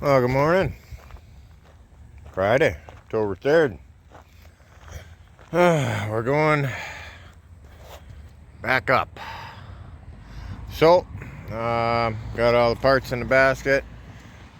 Well, good morning. Friday, October 3rd. We're going back up. So, got all the parts in the basket.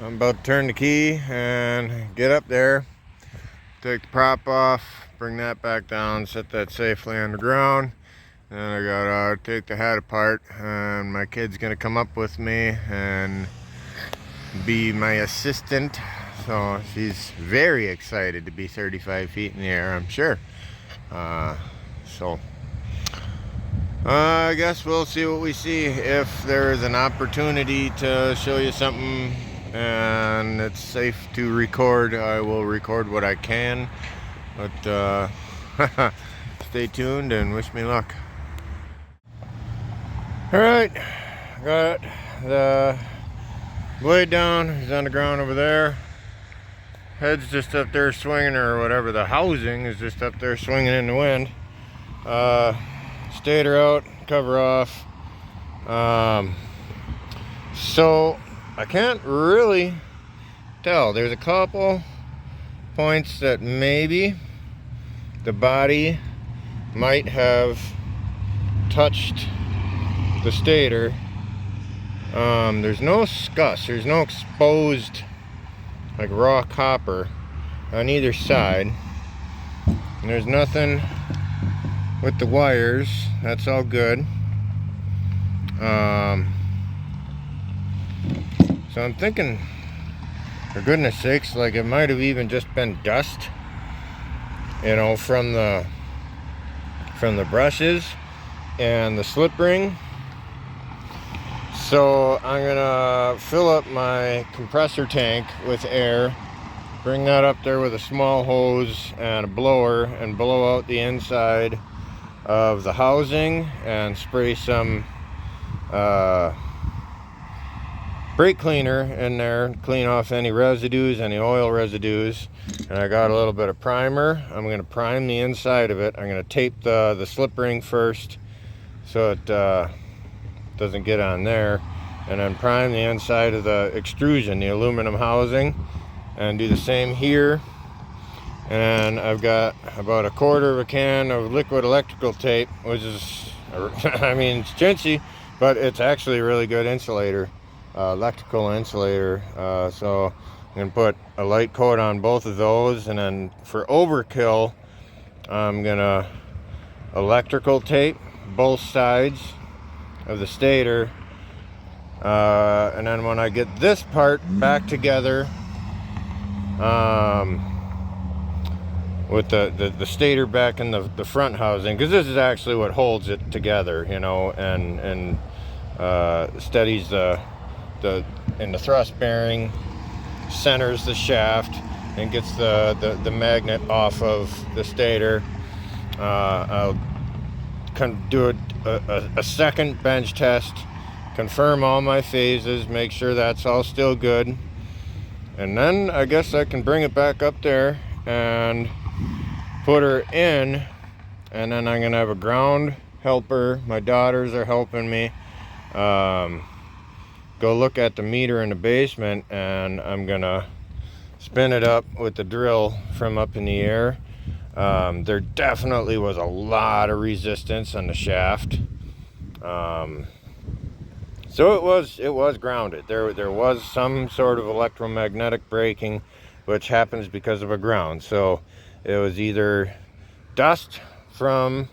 I'm about to turn the key and get up there. Take the prop off, bring that back down, set that safely on the ground. Then I gotta take the hat apart, and my kid's gonna come up with me and be my assistant. So she's very excited to be 35 feet in the air, I'm sure. I guess we'll see what we see. If there is an opportunity to show you something and it's safe to record, I will record what I can. But stay tuned and wish me luck. Alright, got the blade down. He's on the ground over there. Head's just up there swinging, or whatever. The housing is just up there swinging in the wind. Stator out, cover off. So I can't really tell. There's a couple points that maybe the body might have touched the stator. There's no scuss, there's no exposed like raw copper on either side, and there's nothing with the wires. That's all good. So I'm thinking, for goodness sakes, like it might have even just been dust, you know, from the brushes and the slip ring. So I'm gonna fill up my compressor tank with air, bring that up there with a small hose and a blower, and blow out the inside of the housing and spray some brake cleaner in there, clean off any residues, any oil residues. And I got a little bit of primer. I'm going to prime the inside of it. I'm going to tape the slip ring first so it doesn't get on there, and then prime the inside of the extrusion, the aluminum housing, and do the same here. And I've got about a quarter of a can of liquid electrical tape, which is, I mean, it's chintzy, but it's actually a really good insulator, electrical insulator. So I'm gonna put a light coat on both of those, and then for overkill, I'm gonna electrical tape both sides of the stator, and then when I get this part back together, with the stator back in the front housing, because this is actually what holds it together, you know, and steadies the thrust bearing, centers the shaft, and gets the magnet off of the stator. I'll do a second bench test, confirm all my phases, make sure that's all still good, and then I guess I can bring it back up there and put her in. And then I'm gonna have a ground helper. My daughters are helping me go look at the meter in the basement, and I'm gonna spin it up with the drill from up in the air. There definitely was a lot of resistance on the shaft, so it was grounded. There was some sort of electromagnetic braking, which happens because of a ground. So it was either dust from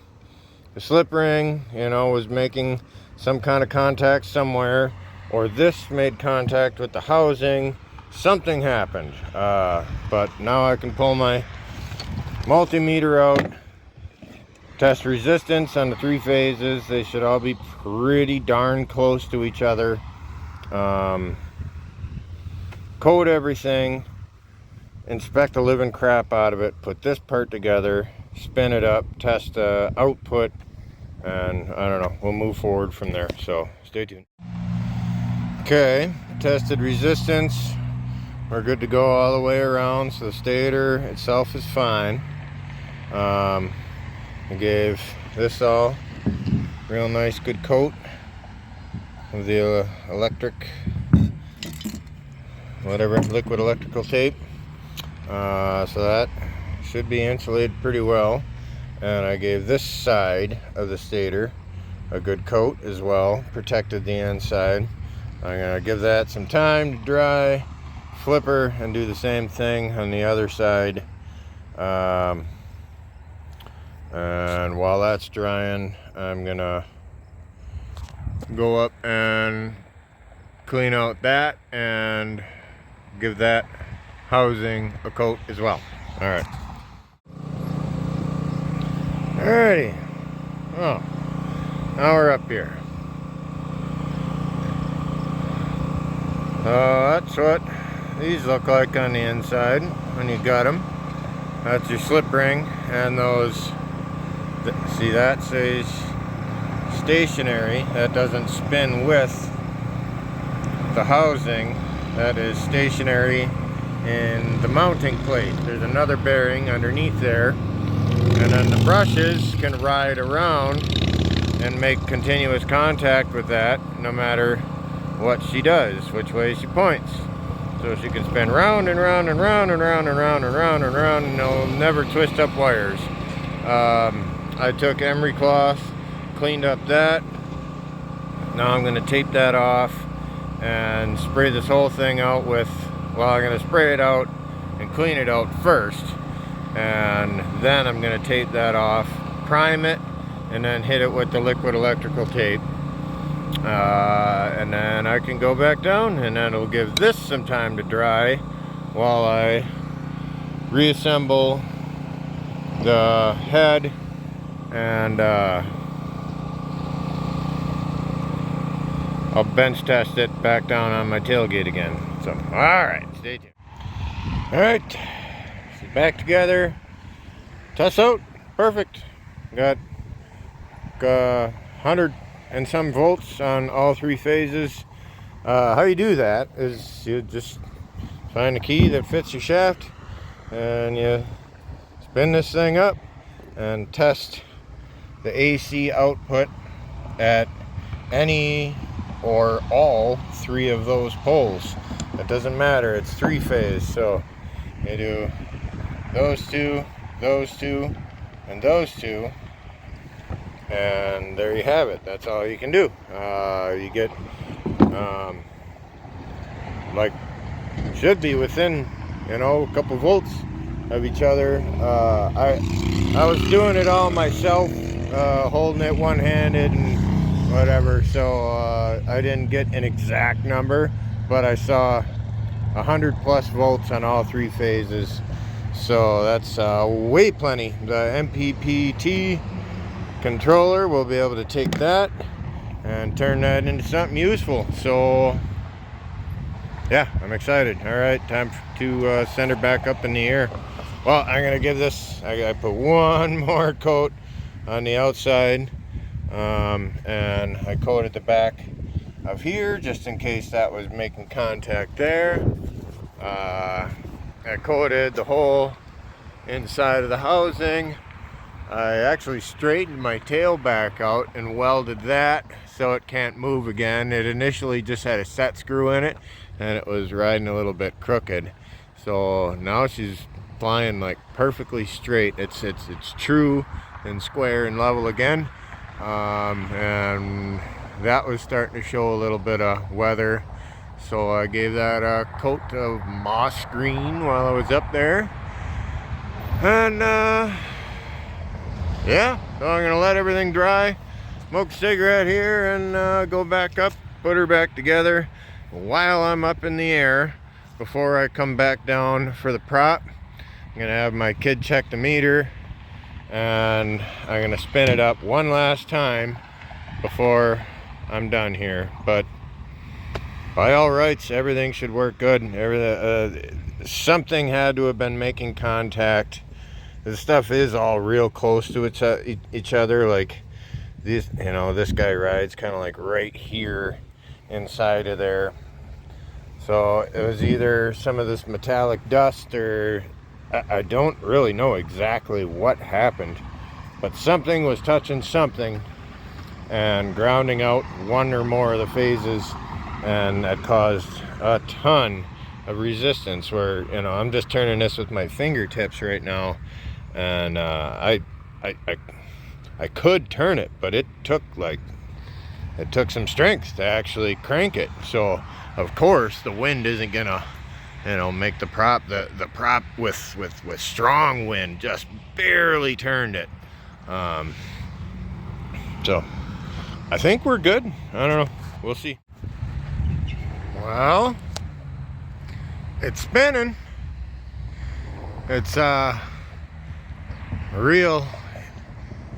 the slip ring, you know, was making some kind of contact somewhere, or this made contact with the housing. Something happened, but now I can pull my multimeter out, test resistance on the 3 phases. They should all be pretty darn close to each other. Code everything, inspect the living crap out of it, put this part together, spin it up, test the output, and I don't know, we'll move forward from there. So stay tuned. Okay, tested resistance. We're good to go all the way around, so the stator itself is fine. I gave this all real nice good coat of the whatever, liquid electrical tape. So that should be insulated pretty well. And I gave this side of the stator a good coat as well, protected the inside. I'm gonna give that some time to dry, flipper, and do the same thing on the other side. And while that's drying, I'm gonna go up and clean out that and give that housing a coat as well. All right. Alrighty. Oh, now we're up here. So that's what these look like on the inside when you got them. That's your slip ring, and those, see, that says stationary. That doesn't spin with the housing. That is stationary in the mounting plate. There's another bearing underneath there, and then the brushes can ride around and make continuous contact with that no matter what she does, which way she points. So she can spin round and round and round and round and round and round and round, and they'll never twist up wires. I took emery cloth, cleaned up that. Now I'm going to tape that off and spray this whole thing out with, well, I'm going to spray it out and clean it out first, and then I'm going to tape that off, prime it, and then hit it with the liquid electrical tape. And then I can go back down, and then it'll give this some time to dry while I reassemble the head and I'll bench test it back down on my tailgate again. So, alright, stay tuned. Alright, so back together. Test out, perfect. Got 100 and some volts on all three phases. How you do that is you just find a key that fits your shaft, and you spin this thing up and test the AC output at any or all three of those poles. It doesn't matter, it's three phase. So you do those two, and those two, and there you have it. That's all you can do. You get like, should be within, you know, a couple volts of each other. I was doing it all myself, holding it one-handed and whatever, so I didn't get an exact number, but I saw 100 plus volts on all three phases. So that's way plenty. The MPPT controller will be able to take that and turn that into something useful. So yeah, I'm excited. All right, time to send her back up in the air. Well, I'm gonna give this, I put one more coat on the outside, and I coated the back of here just in case that was making contact there. I coated the whole inside of the housing. I actually straightened my tail back out and welded that so it can't move again. It initially just had a set screw in it, and it was riding a little bit crooked. So now she's flying like perfectly straight. It's true and square and level again. And that was starting to show a little bit of weather. So I gave that a coat of moss green while I was up there. And yeah, so I'm gonna let everything dry, smoke a cigarette here, and go back up, put her back together while I'm up in the air before I come back down for the prop. I'm gonna have my kid check the meter, and I'm gonna spin it up one last time before I'm done here. But by all rights, everything should work good. Something had to have been making contact. The stuff is all real close to each other. Like this, you know, this guy rides kind of like right here inside of there. So it was either some of this metallic dust, or I don't really know exactly what happened, but something was touching something and grounding out one or more of the phases, and that caused a ton resistance where, you know, I'm just turning this with my fingertips right now, and I could turn it, but it took some strength to actually crank it. So of course the wind isn't gonna, you know, make the prop, the prop with strong wind just barely turned it. So I think we're good. I don't know, we'll see. Well, it's spinning. It's a real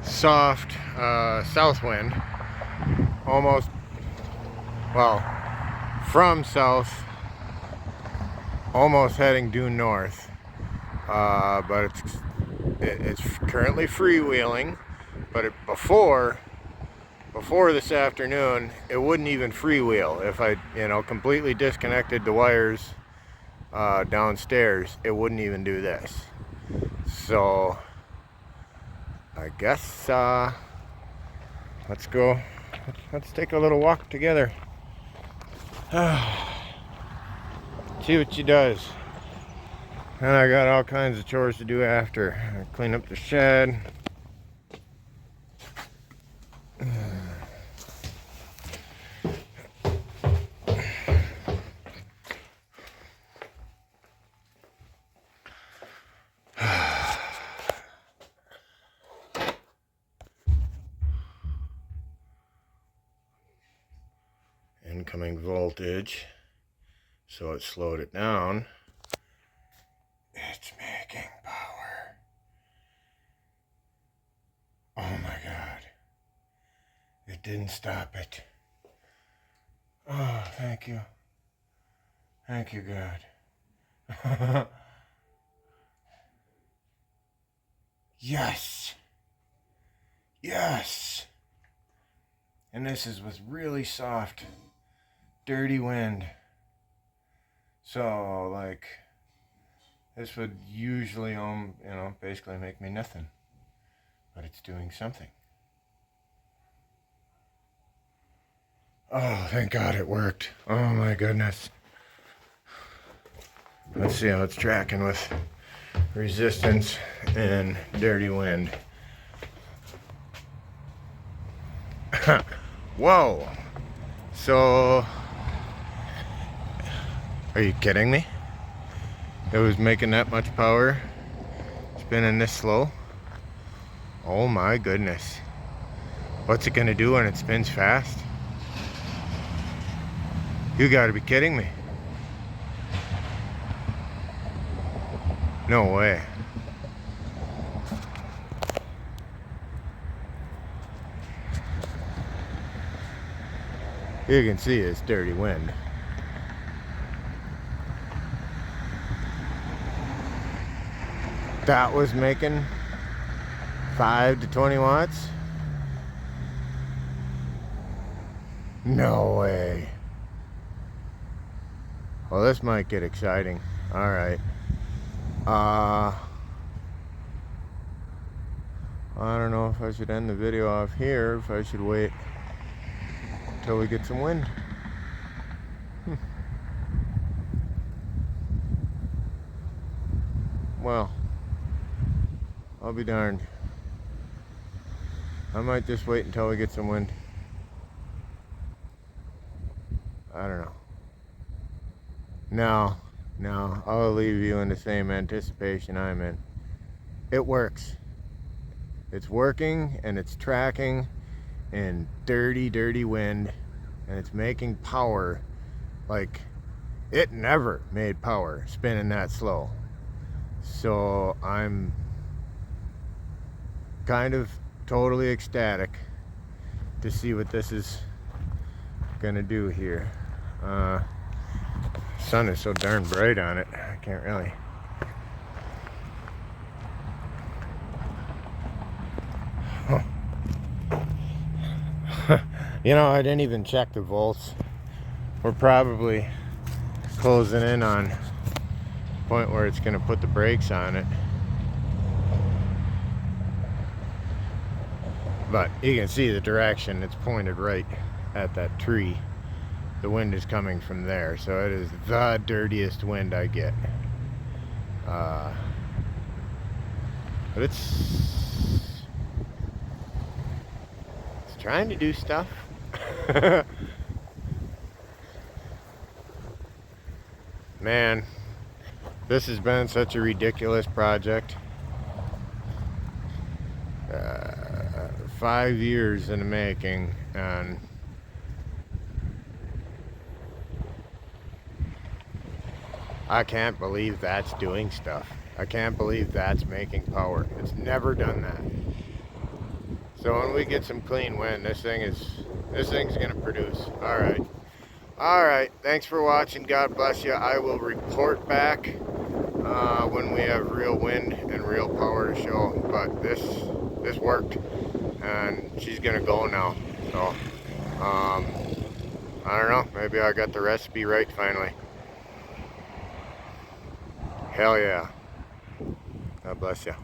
soft south wind, almost, well, from south, almost heading due north, but it's currently freewheeling. But before this afternoon, it wouldn't even freewheel. If I, you know, completely disconnected the wires downstairs, it wouldn't even do this. So I guess let's go. Let's take a little walk together. See what she does. And I got all kinds of chores to do after. Clean up the shed. Incoming voltage, so it slowed it down. It's making power. Oh my God. It didn't stop it. Oh, thank you. Thank you, God. Yes. Yes. And this is with really soft, dirty wind. So like this would usually you know, basically make me nothing, but it's doing something. Oh, thank God it worked. Oh my goodness. Let's see how it's tracking with resistance and dirty wind. Whoa. So are you kidding me? It was making that much power, spinning this slow? Oh my goodness. What's it gonna do when it spins fast? You gotta be kidding me. No way. You can see it's dirty wind. That was making 5 to 20 watts? No way. Well, this might get exciting. All right. I don't know if I should end the video off here, if I should wait until we get some wind. Well, I'll be darned. I might just wait until we get some wind. I don't know. No, I'll leave you in the same anticipation I'm in. It works. It's working, and it's tracking in dirty, dirty wind, and it's making power like it never made power spinning that slow. So I'm kind of totally ecstatic to see what this is gonna do here. Sun is so darn bright on it, I can't really. You know, I didn't even check the volts. We're probably closing in on the point where it's gonna put the brakes on it. But you can see the direction, it's pointed right at that tree. the wind is coming from there. So it is the dirtiest wind I get. But it's trying to do stuff. Man, this has been such a ridiculous project. 5 years in the making, and I can't believe that's doing stuff. I can't believe that's making power. It's never done that. So when we get some clean wind, this thing's gonna produce. All right. Thanks for watching. God bless you. I will report back when we have real wind and real power to show. But this worked, and she's gonna go now. So I don't know. Maybe I got the recipe right finally. Hell yeah. God bless you.